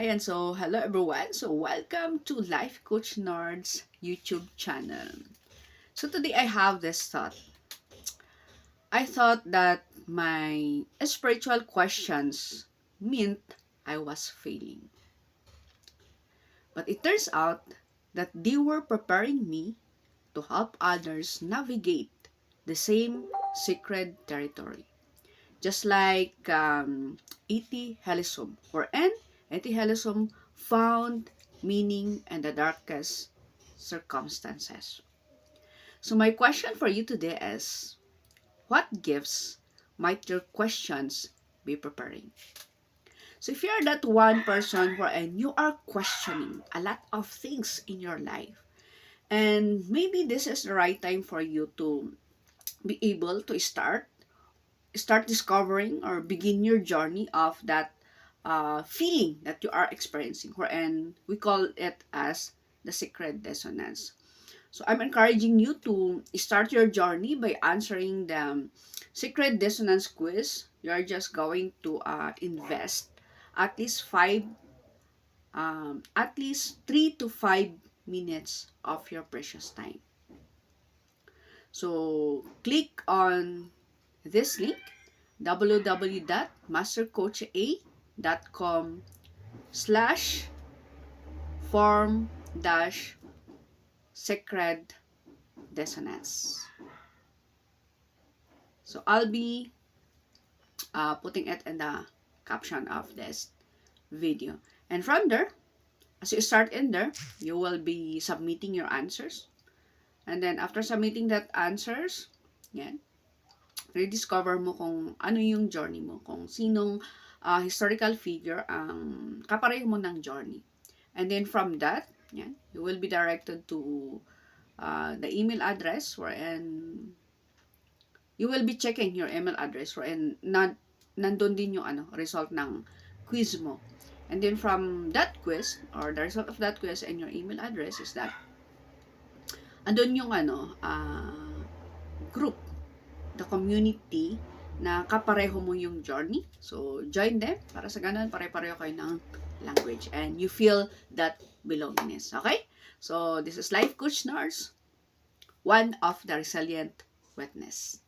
Ayan, so hello everyone. So welcome to Life Coach Nerd's YouTube channel. So today I have this thought. I thought that my spiritual questions meant I was failing. But it turns out that they were preparing me to help others navigate the same sacred territory. Just like E.T. Hillesum, wherein E.T. Hillesum found meaning in the darkest circumstances. So my question for you today is, what gifts might your questions be preparing? So if you're that one person wherein you are questioning a lot of things in your life, and maybe this is the right time for you to be able to start discovering or begin your journey of that feeling that you are experiencing, and we call it as the secret dissonance. So I'm encouraging you to start your journey by answering the secret dissonance quiz. You're just going to invest at least at least 3 to 5 minutes of your precious time. So click on this link, www.mastercoacha.com/form-sacred dissonance. So I'll be putting it in the caption of this video. And from there, as you start in there, you will be submitting your answers. And then after submitting that answers, yan, rediscover mo kung ano yung journey mo, kung sinong historical figure ang kapareho mo ng journey. And then from that, yan, you will be directed to the email address wherein you will be checking your email address wherein nandun din yung result ng quiz mo. And then from that quiz, or the result of that quiz and your email address is that andun yung group, the community na kapareho mo yung journey. So, join them para sa ganun, pare-pareho kayo ng language and you feel that belongingness. Okay? So, this is Life Coach Nars, one of the resilient witness.